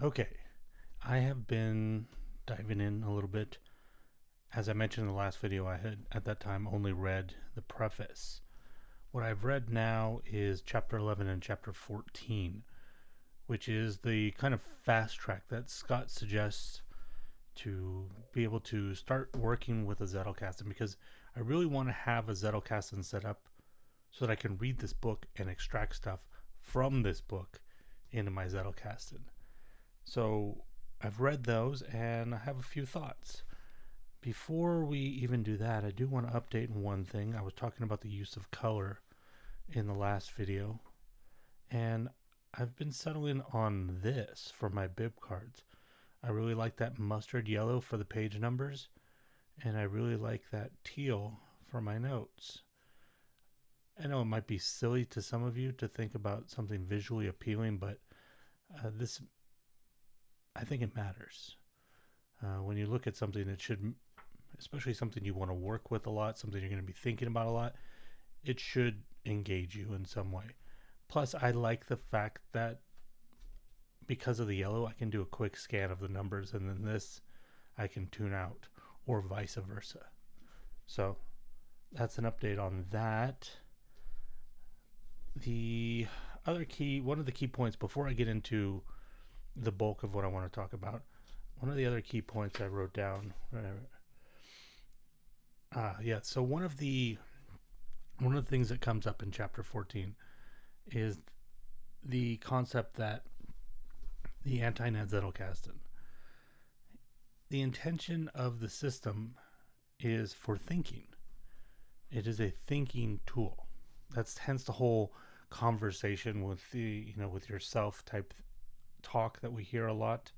Okay, I have been diving in a little bit. As I mentioned in the last video, I had at that time only read the preface. What I've read now is chapter 11 and chapter 14, which is the kind of fast track that Scott suggests to be able to start working with a Zettelkasten, because I really want to have a Zettelkasten set up so that I can read this book and extract stuff from this book into my Zettelkasten. So I've read those and I have a few thoughts. Before we even do that, I do want to update one thing. I was talking about the use of color in the last video, and I've been settling on this for my bib cards. I really like that mustard yellow for the page numbers, and I really like that teal for my notes. I know it might be silly to some of you to think about something visually appealing, but this, I think it matters. When you look at something that should, especially something you want to work with a lot, something you're going to be thinking about a lot, it should engage you in some way. Plus, I like the fact that because of the yellow, I can do a quick scan of the numbers, and then this I can tune out, or vice versa. So that's an update on that. The one of the key points before I get into the bulk of what I want to talk about, one of the other key points I wrote down. So one of the things that comes up in chapter 14 is the concept that the anti-net Zettelkasten, the intention of the system is for thinking. It is a thinking tool. That's hence the whole conversation with with yourself type talk that we hear a lot.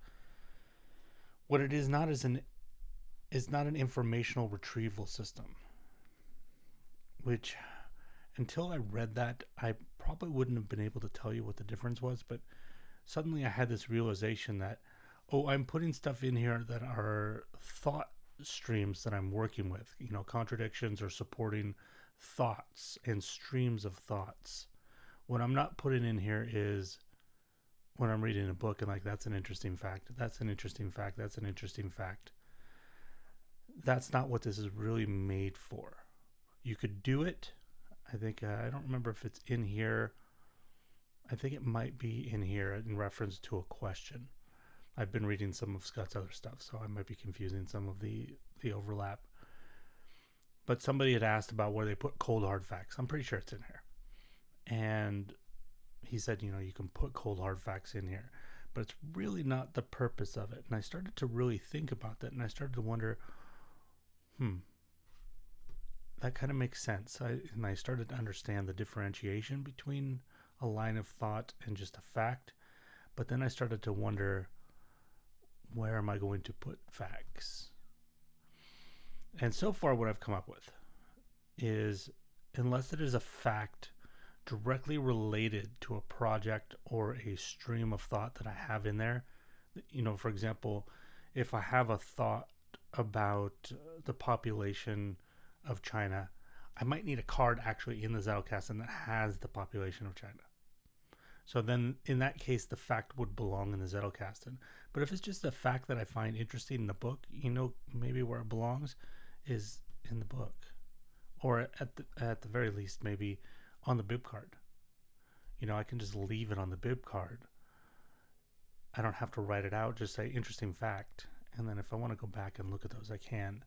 What it is not is not an informational retrieval system, which until I read that, I probably wouldn't have been able to tell you what the difference was. But suddenly I had this realization that, oh, I'm putting stuff in here that are thought streams that I'm working with, contradictions or supporting thoughts and streams of thoughts. What I'm not putting in here is when I'm reading a book and like, that's an interesting fact, that's an interesting fact, that's an interesting fact. That's not what this is really made for. You could do it. I think, I don't remember if it's in here. I think it might be in here in reference to a question. I've been reading some of Scott's other stuff, so I might be confusing some of the overlap. But somebody had asked about where they put cold hard facts. I'm pretty sure it's in here. And he said, you can put cold hard facts in here, but it's really not the purpose of it. And I started to really think about that, and I started to wonder, that kind of makes sense. And I started to understand the differentiation between a line of thought and just a fact. But then I started to wonder, where am I going to put facts? And so far what I've come up with is, unless it is a fact directly related to a project or a stream of thought that I have in there, for example, if I have a thought about the population of China, I might need a card actually in the Zettelkasten that has the population of China. So then in that case, the fact would belong in the Zettelkasten. But if it's just a fact that I find interesting in the book, maybe where it belongs is in the book. Or at the very least, maybe on the bib card. I can just leave it on the bib card. I don't have to write it out, just say interesting fact. And then if I want to go back and look at those, I can.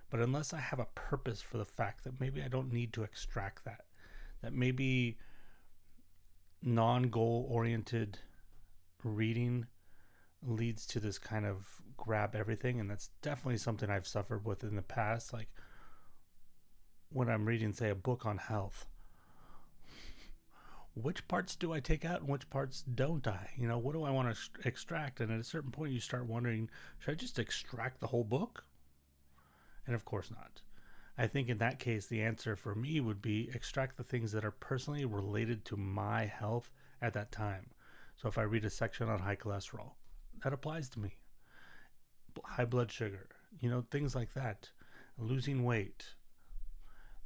But unless I have a purpose for the fact, that maybe I don't need to extract that maybe non-goal oriented reading leads to this kind of grab everything. And that's definitely something I've suffered with in the past. Like when I'm reading, say, a book on health, which parts do I take out and which parts don't I? What do I want to extract? And at a certain point you start wondering, should I just extract the whole book? And of course not. I think in that case, the answer for me would be extract the things that are personally related to my health at that time. So if I read a section on high cholesterol, that applies to me. High blood sugar, things like that. Losing weight,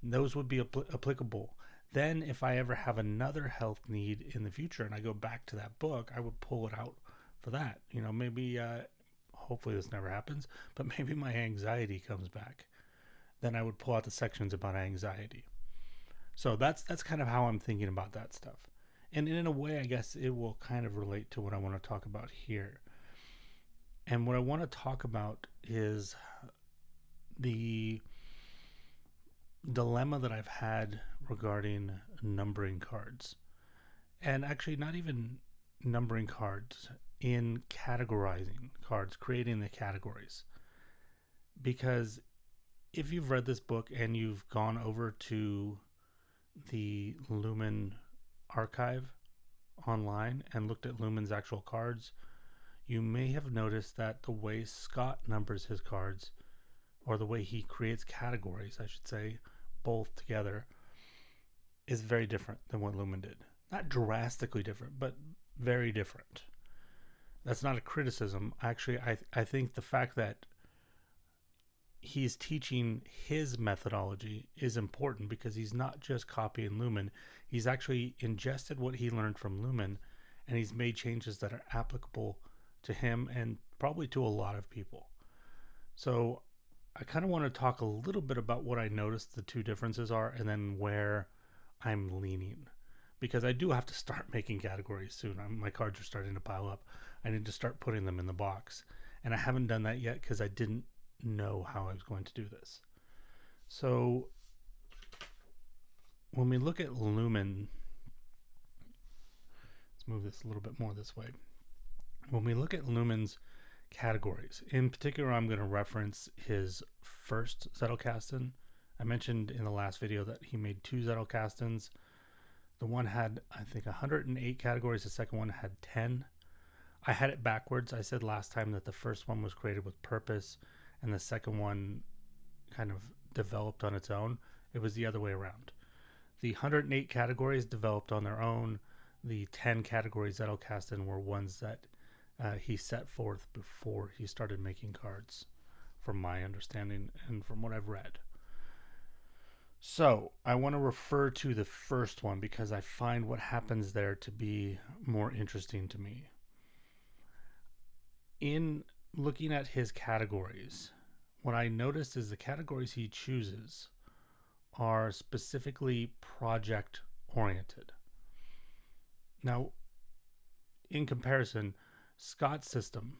those would be applicable. Then if I ever have another health need in the future and I go back to that book, I would pull it out for that. Maybe, hopefully this never happens, but maybe my anxiety comes back. Then I would pull out the sections about anxiety. So that's kind of how I'm thinking about that stuff. And in a way, I guess it will kind of relate to what I want to talk about here. And what I want to talk about is the dilemma that I've had regarding numbering cards. And actually, not even numbering cards, in categorizing cards, creating the categories. Because if you've read this book and you've gone over to the Lumen archive online and looked at Lumen's actual cards, you may have noticed that the way Scott numbers his cards, or the way he creates categories, I should say, both together, is very different than what Lumen did. Not drastically different, but very different. That's not a criticism. Actually, I think the fact that he's teaching his methodology is important, because he's not just copying Lumen. He's actually ingested what he learned from Lumen, and he's made changes that are applicable to him and probably to a lot of people. So I kind of want to talk a little bit about what I noticed the two differences are, and then where I'm leaning, because I do have to start making categories soon. My cards are starting to pile up. I need to start putting them in the box, and I haven't done that yet because I didn't know how I was going to do this. So when we look at Lumen, let's move this a little bit more this way. When we look at Lumen's categories, in particular, I'm going to reference his first Zettelkasten. I mentioned in the last video that he made two Zettelkastens. The one had, I think, 108 categories. The second one had 10. I had it backwards. I said last time that the first one was created with purpose, and the second one kind of developed on its own. It was the other way around. The 108 categories developed on their own. The 10 categories Zettelkasten were ones that he set forth before he started making cards, from my understanding and from what I've read. So I want to refer to the first one because I find what happens there to be more interesting to me. In looking at his categories, what I noticed is the categories he chooses are specifically project oriented. Now, in comparison, Scott's system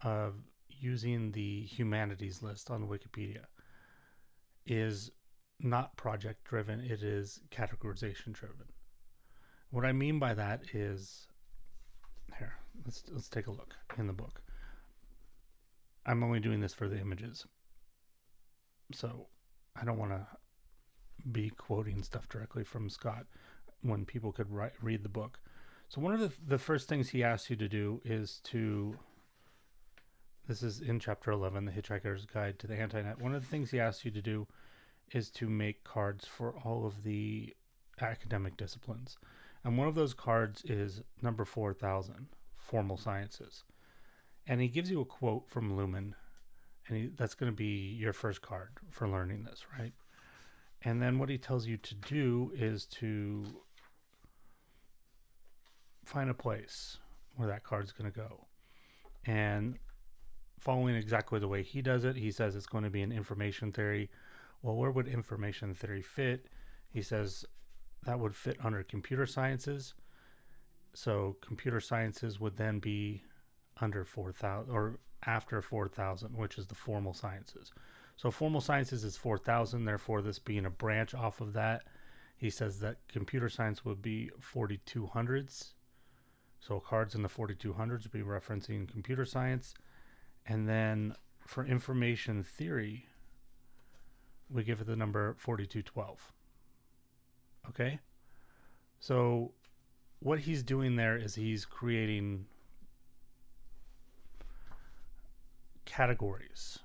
of using the humanities list on Wikipedia is not project driven, it is categorization driven. What I mean by that is, here, let's take a look in the book. I'm only doing this for the images, so I don't want to be quoting stuff directly from Scott when people could read the book. So one of the first things he asks you to do is to, this is in chapter 11, The Hitchhiker's Guide to the Anti-Net. One of the things he asks you to do is to make cards for all of the academic disciplines. And one of those cards is number 4000, Formal Sciences. And he gives you a quote from Lumen, and that's going to be your first card for learning this, right? And then what he tells you to do is to find a place where that card's going to go. And following exactly the way he does it, he says it's going to be an information theory. Well, where would information theory fit? He says that would fit under computer sciences. So computer sciences would then be under 4000 or after 4000, which is the formal sciences. So formal sciences is 4000, therefore this being a branch off of that, he says that computer science would be 4200s. So cards in the 4200s would be referencing computer science. And then for information theory, we give it the number 4212. Okay? So what he's doing there is he's creating categories.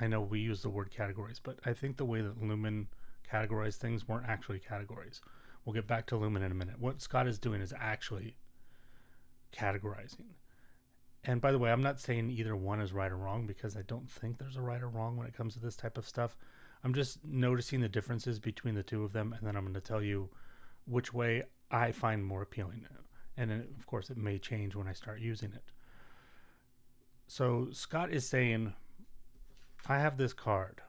I know we use the word categories, but I think the way that Lumen categorized things weren't actually categories. We'll get back to Lumen in a minute. What Scott is doing is actually categorizing. And by the way, I'm not saying either one is right or wrong, because I don't think there's a right or wrong when it comes to this type of stuff. I'm just noticing the differences between the two of them, and then I'm going to tell you which way I find more appealing. And then, of course, it may change when I start using it. So Scott is saying, I have this card.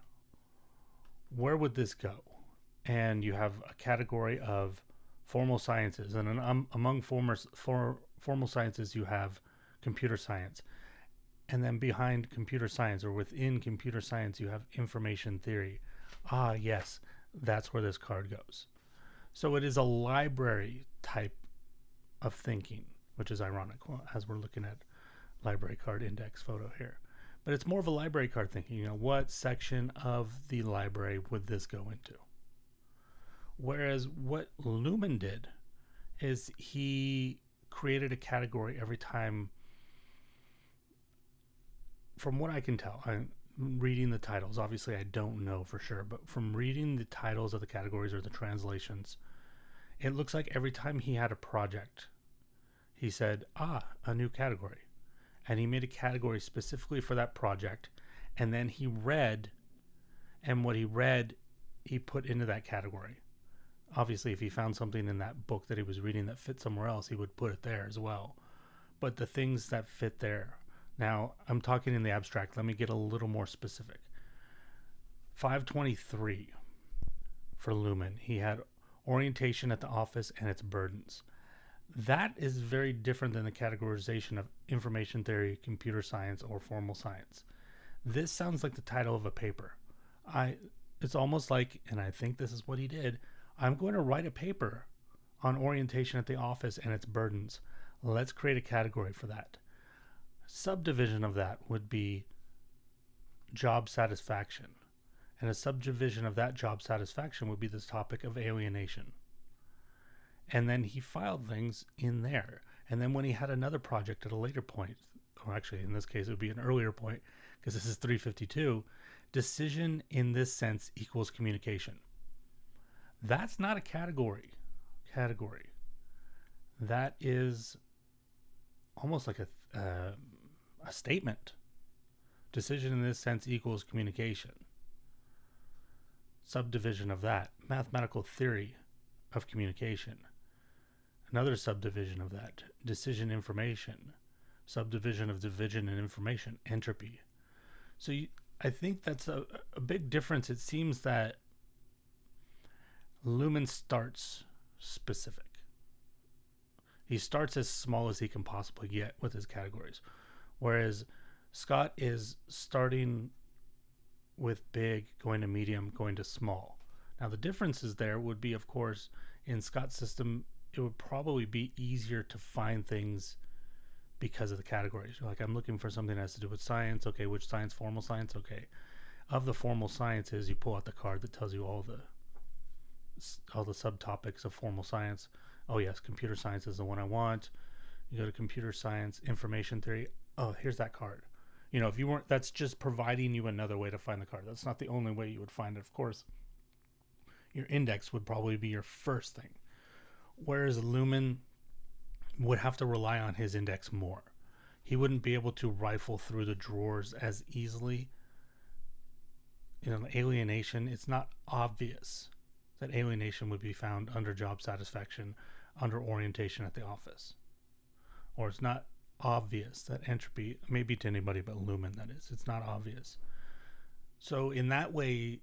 Where would this go? And you have a category of formal sciences. And among formal sciences, you have computer science. And then behind computer science, or within computer science, you have information theory. Ah, yes, that's where this card goes. So it is a library type of thinking, which is ironic as we're looking at library card index photo here. But it's more of a library card thinking. You know, what section of the library would this go into? Whereas what Lumen did is he created a category every time. From what I can tell, I'm reading the titles. Obviously, I don't know for sure, but from reading the titles of the categories or the translations, it looks like every time he had a project, he said, a new category. And he made a category specifically for that project. And then he read, and what he read, he put into that category. Obviously, if he found something in that book that he was reading that fit somewhere else, he would put it there as well. But the things that fit there. Now, I'm talking in the abstract. Let me get a little more specific. 523 for Lumen. He had orientation at the office and its burdens. That is very different than the categorization of information theory, computer science, or formal science. This sounds like the title of a paper. It's almost like, and I think this is what he did, I'm going to write a paper on orientation at the office and its burdens. Let's create a category for that. Subdivision of that would be job satisfaction. And a subdivision of that job satisfaction would be this topic of alienation. And then he filed things in there. And then when he had another project at a later point, or actually in this case it would be an earlier point, because this is 352, decision in this sense equals communication. That's not a category. That is almost like a statement. Decision in this sense equals communication. Subdivision of that, mathematical theory of communication. Another subdivision of that, decision information. Subdivision of division and information, entropy. So I think that's a big difference. It seems that Lumen starts specific. He starts as small as he can possibly get with his categories. Whereas Scott is starting with big, going to medium, going to small. Now the differences there would be, of course, in Scott's system, it would probably be easier to find things because of the categories. Like, I'm looking for something that has to do with science. Okay, which science? Formal science. Okay. Of the formal sciences, you pull out the card that tells you all the subtopics of formal science. Oh yes, computer science is the one I want. You go to computer science, information theory. Oh, here's that card. You know, if you weren't, that's just providing you another way to find the card. That's not the only way you would find it. Of course, your index would probably be your first thing. Whereas Lumen would have to rely on his index more. He wouldn't be able to rifle through the drawers as easily. You know, alienation, it's not obvious that alienation would be found under job satisfaction, under orientation at the office. Or it's not obvious that entropy, maybe to anybody but Lumen, that is, it's not obvious. So in that way,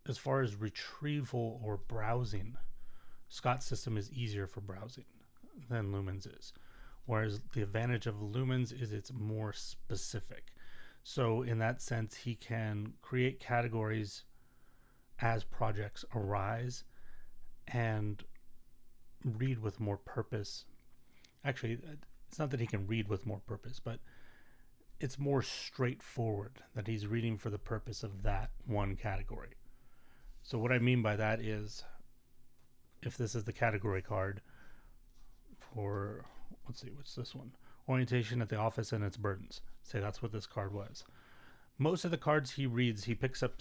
as far as retrieval or browsing, Scott's system is easier for browsing than Lumen's is. Whereas the advantage of Lumen's is it's more specific. So in that sense, he can create categories as projects arise and read with more purpose. Actually, it's not that he can read with more purpose, but it's more straightforward that he's reading for the purpose of that one category. So what I mean by that is, if this is the category card for, let's see, what's this one? Orientation at the office and its burdens. Say that's what this card was. Most of the cards he reads, he picks up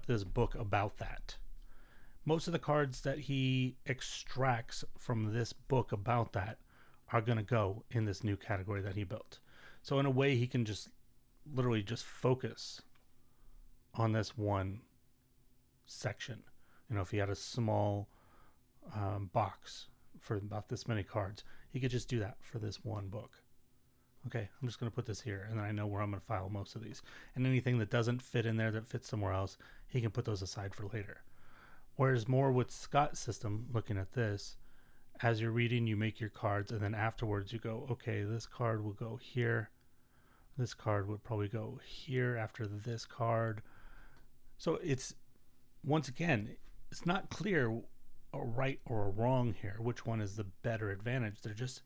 this book about that. Most of the cards that he extracts from this book about that are going to go in this new category that he built. So in a way, he can just literally just focus on this one section. You know, if he had a small box for about this many cards, he could just do that for this one book. Okay, I'm just going to put this here, and then I know where I'm going to file most of these. And anything that doesn't fit in there that fits somewhere else, he can put those aside for later. Whereas more with Scott's system, looking at this, as you're reading, you make your cards, and then afterwards you go, okay, this card will go here. This card would probably go here after this card. So it's, once again, it's not clear a right or a wrong here, which one is the better advantage. They're just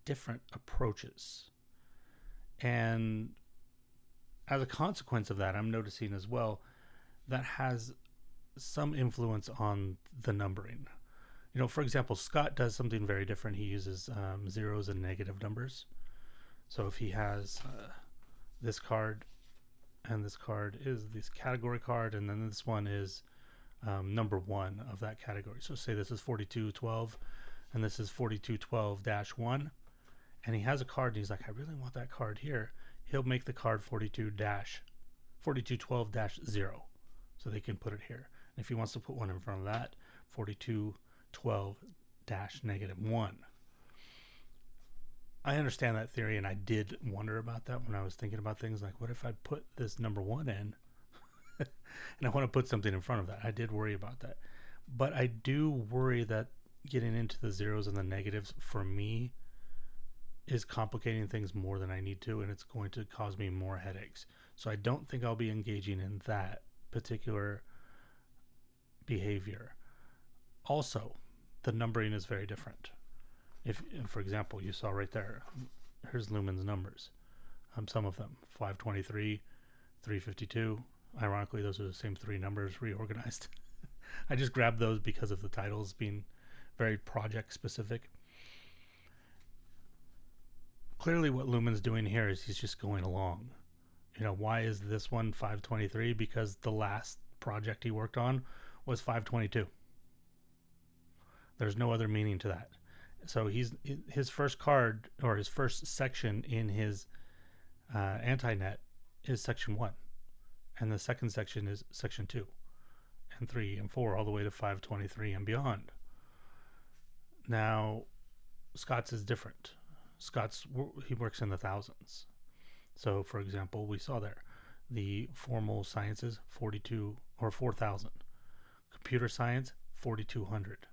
different approaches. And as a consequence of that, I'm noticing as well that has some influence on the numbering. You know, for example, Scott does something very different. He uses zeros and negative numbers. So if he has this card, and this card is this category card, and then this one is number one of that category. So say this is 4212, and this is 4212-1. And he has a card, and he's like, I really want that card here. He'll make the card 4212-0, so they can put it here. And if he wants to put one in front of that, 4212-1. I understand that theory, and I did wonder about that when I was thinking about things like, what if I put this number one in, and I want to put something in front of that? I did worry about that. But I do worry that getting into the zeros and the negatives, for me, is complicating things more than I need to, and it's going to cause me more headaches. So I don't think I'll be engaging in that particular behavior. Also, the numbering is very different. If, for example, you saw right there, here's Lumen's numbers. Some of them, 523, 352. Ironically, those are the same three numbers reorganized. I just grabbed those because of the titles being very project specific. Clearly what Lumen's doing here is he's just going along. You know, why is this one 523? Because the last project he worked on was 522. There's no other meaning to that. So his first card, or his first section in his anti-net, is section 1. And the second section is section 2 and 3 and 4, all the way to 523 and beyond. Now, Scott's is different. He works in the thousands. So, for example, we saw there the formal sciences 42 or 4,000, computer science 4,200.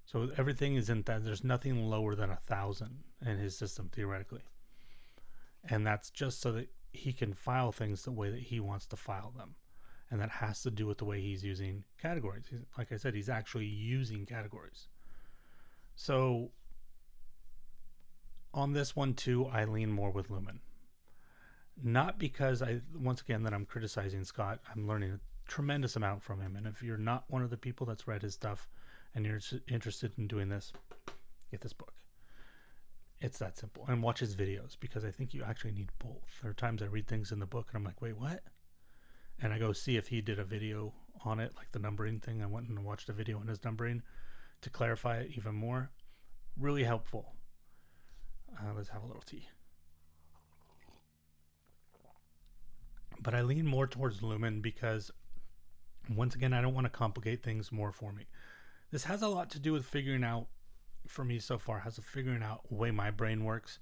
So everything is in that. There's nothing lower than 1,000 in his system theoretically, and that's just so that he can file things the way that he wants to file them, and that has to do with the way he's using categories. Like I said, he's actually using categories. So on this one too, I lean more with Lumen. Not because once again, that I'm criticizing Scott. I'm learning a tremendous amount from him. And if you're not one of the people that's read his stuff and you're interested in doing this, get this book. It's that simple. And watch his videos, because I think you actually need both. There are times I read things in the book and I'm like, wait, what? And I go see if he did a video on it, like the numbering thing. I went and watched a video on his numbering to clarify it even more. Really helpful. Let's have a little tea. But I lean more towards Lumen because, once again, I don't want to complicate things more for me. This has a lot to do with figuring out, for me so far, figuring out the way my brain works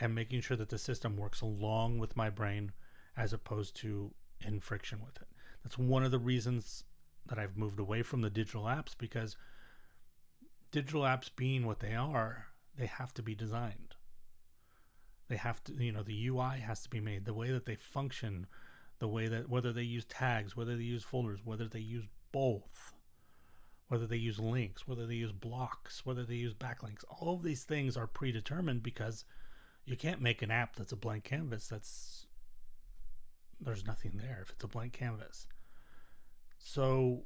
and making sure that the system works along with my brain as opposed to in friction with it. That's one of the reasons that I've moved away from the digital apps, because digital apps being what they are, they have to be designed. They have to, the UI has to be made, the way that they function, the way that, whether they use tags, whether they use folders, whether they use both, whether they use links, whether they use blocks, whether they use backlinks. All of these things are predetermined, because you can't make an app that's a blank canvas. There's nothing there if it's a blank canvas. So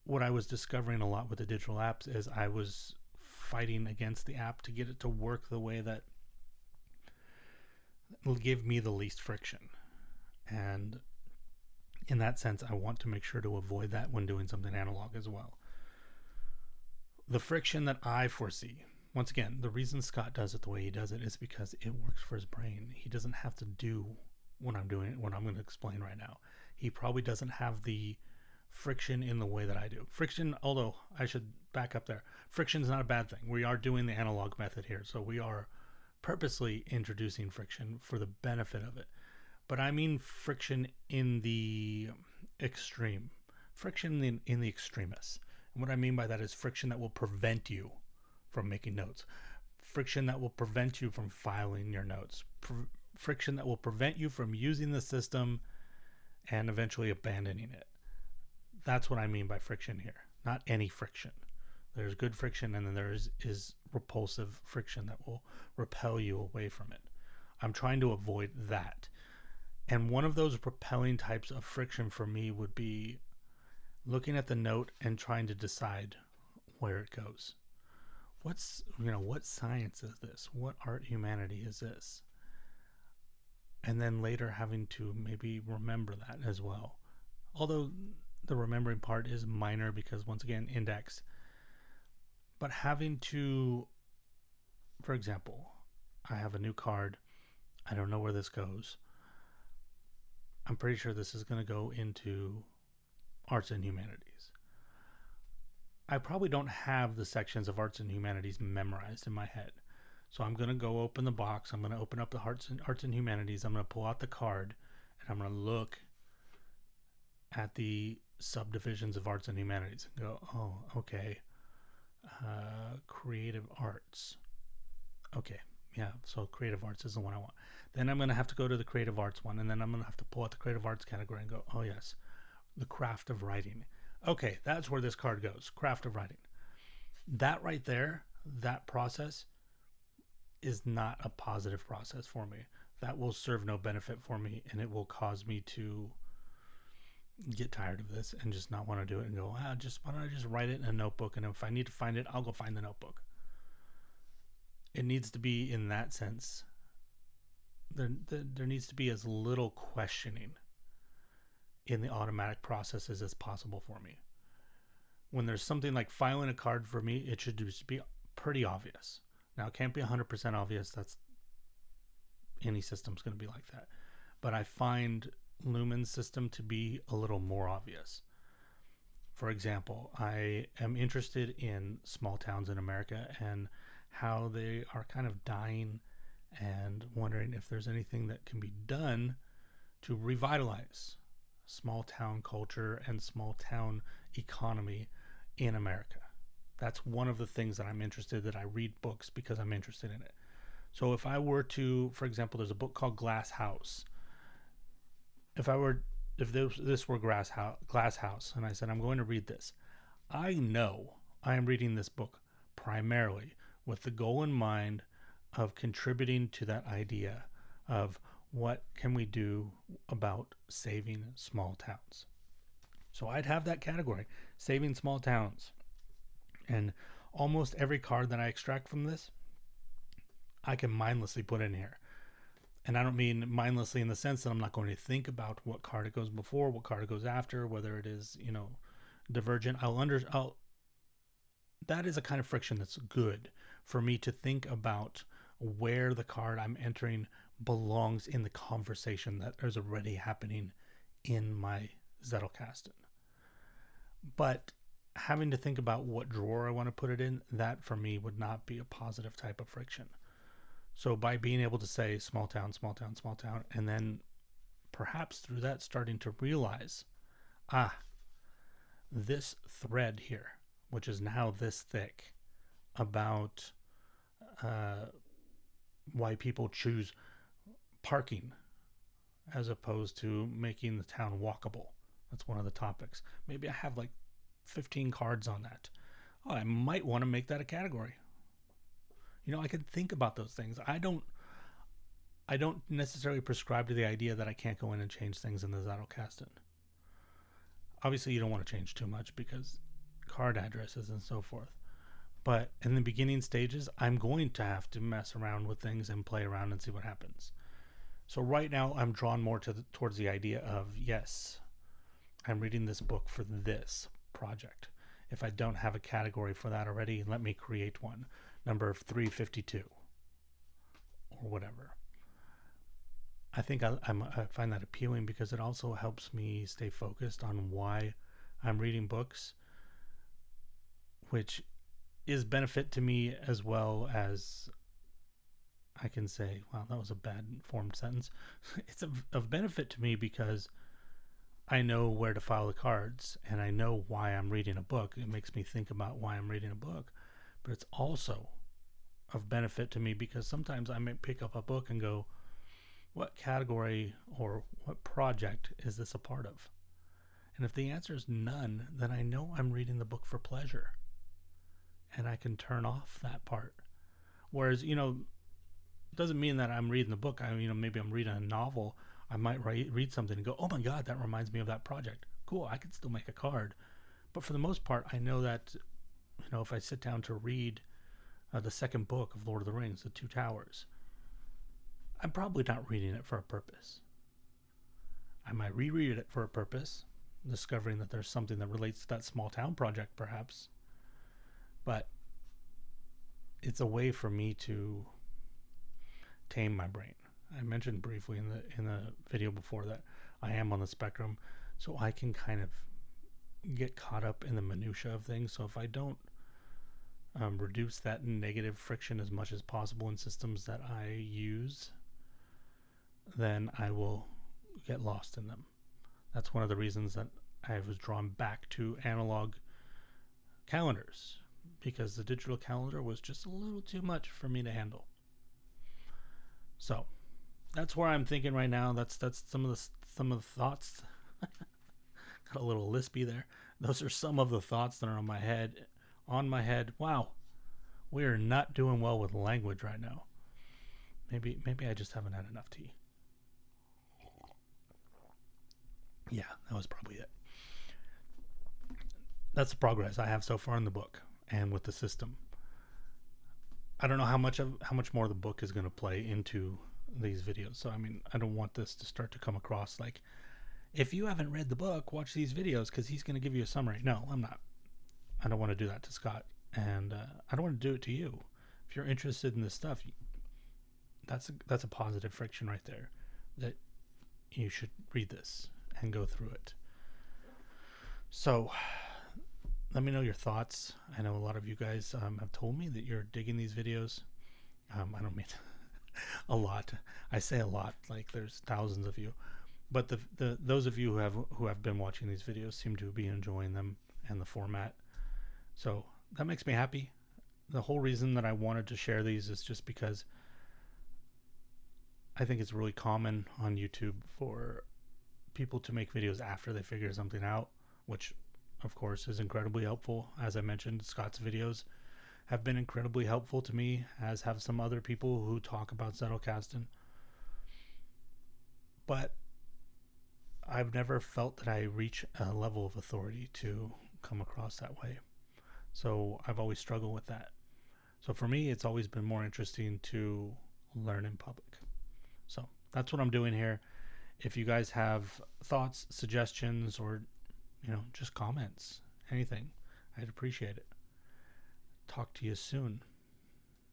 what I was discovering a lot with the digital apps is I was fighting against the app to get it to work the way that will give me the least friction. And in that sense, I want to make sure to avoid that when doing something analog as well. The friction that I foresee, once again, the reason Scott does it the way he does it is because it works for his brain. He doesn't have to do what I'm doing, what I'm going to explain right now. He probably doesn't have the friction in the way that I do. Friction, although I should back up there, friction is not a bad thing. We are doing the analog method here, so we are purposely introducing friction for the benefit of it. But I mean friction in the extreme, friction in the extremis. And what I mean by that is friction that will prevent you from making notes, friction that will prevent you from filing your notes, friction that will prevent you from using the system and eventually abandoning it. That's what I mean by friction here. Not any friction. There's good friction, and then there is repulsive friction that will repel you away from it. I'm trying to avoid that. And one of those repelling types of friction for me would be looking at the note and trying to decide where it goes. What science is this? What art humanity is this? And then later having to maybe remember that as well. Although the remembering part is minor because, once again, index. But having to, for example, I have a new card. I don't know where this goes. I'm pretty sure this is going to go into arts and humanities. I probably don't have the sections of arts and humanities memorized in my head. So I'm going to go open the box. I'm going to open up the arts and humanities. I'm going to pull out the card, and I'm going to look at the subdivisions of arts and humanities and go, oh, okay. Creative arts. Okay, yeah, so creative arts is the one I want. Then I'm going to have to go to the creative arts one, and then I'm going to have to pull out the creative arts category and go, oh yes, the craft of writing. Okay, that's where this card goes, craft of writing. That right there, that process is not a positive process for me. That will serve no benefit for me, and it will cause me to get tired of this and just not want to do it and go, why don't I just write it in a notebook, and if I need to find it, I'll go find the notebook. It needs to be in that sense. There needs to be as little questioning in the automatic processes as possible for me. When there's something like filing a card for me, it should just be pretty obvious. Now, it can't be 100% obvious. That's any system's going to be like that. But I find Lumen's system to be a little more obvious. For example, I am interested in small towns in America and how they are kind of dying, and wondering if there's anything that can be done to revitalize small town culture and small town economy in America. That's one of the things that I'm interested in, that I read books because I'm interested in it. So if I were to, for example, there's a book called Glass House. If this were Glass House, and I said, I'm going to read this, I know I am reading this book primarily with the goal in mind of contributing to that idea of what can we do about saving small towns. So I'd have that category, saving small towns. And almost every card that I extract from this, I can mindlessly put in here. And I don't mean mindlessly in the sense that I'm not going to think about what card it goes before, what card it goes after, whether it is, divergent. That is a kind of friction that's good for me to think about where the card I'm entering belongs in the conversation that is already happening in my Zettelkasten. But having to think about what drawer I want to put it in, that for me would not be a positive type of friction. So by being able to say small town, small town, small town, and then perhaps through that starting to realize, this thread here, which is now this thick, about why people choose parking as opposed to making the town walkable. That's one of the topics. Maybe I have like 15 cards on that. Oh, I might want to make that a category. I can think about those things. I don't necessarily prescribe to the idea that I can't go in and change things in the Zettelkasten. Obviously, you don't want to change too much because card addresses and so forth. But in the beginning stages, I'm going to have to mess around with things and play around and see what happens. So right now, I'm drawn more towards the idea of, yes, I'm reading this book for this project. If I don't have a category for that already, let me create one. Number 352 or whatever. I think I find that appealing because it also helps me stay focused on why I'm reading books, which is benefit to me as well as I can say, wow, that was a bad formed sentence. It's of benefit to me because I know where to file the cards and I know why I'm reading a book. It makes me think about why I'm reading a book. But it's also of benefit to me because sometimes I might pick up a book and go, what category or what project is this a part of? And if the answer is none, then I know I'm reading the book for pleasure and I can turn off that part. Whereas, it doesn't mean that I'm reading the book. Maybe I'm reading a novel. I might read something and go, oh my God, that reminds me of that project. Cool, I can still make a card. But for the most part, I know that, if I sit down to read the second book of Lord of the Rings, The Two Towers, I'm probably not reading it for a purpose. I might reread it for a purpose, discovering that there's something that relates to that small town project, perhaps. But it's a way for me to tame my brain. I mentioned briefly in the video before that I am on the spectrum, so I can kind of get caught up in the minutia of things. So if I don't reduce that negative friction as much as possible in systems that I use, then I will get lost in them. That's one of the reasons that I was drawn back to analog calendars, because the digital calendar was just a little too much for me to handle. So that's where I'm thinking right now. That's some of the thoughts. Got a little lispy there. Those are some of the thoughts that are on my head. Wow, we are not doing well with language right now. Maybe I just haven't had enough tea. Yeah, that was probably it. That's the progress I have so far in the book and with the system. I don't know how much more the book is going to play into these videos. So I don't want this to start to come across like, if you haven't read the book, watch these videos because he's going to give you a summary. No, I'm not. I don't want to do that to Scott, and I don't want to do it to you. If you're interested in this stuff, that's a positive friction right there. That you should read this and go through it. So let me know your thoughts. I know a lot of you guys have told me that you're digging these videos. I don't mean a lot. I say a lot, like there's thousands of you. But the those of you who have been watching these videos seem to be enjoying them and the format. So that makes me happy. The whole reason that I wanted to share these is just because I think it's really common on YouTube for people to make videos after they figure something out, which of course is incredibly helpful. As I mentioned, Scott's videos have been incredibly helpful to me, as have some other people who talk about Zettelkasten. But I've never felt that I reach a level of authority to come across that way. So I've always struggled with that. So for me, it's always been more interesting to learn in public. So that's what I'm doing here. If you guys have thoughts, suggestions, or just comments, anything, I'd appreciate it. Talk to you soon.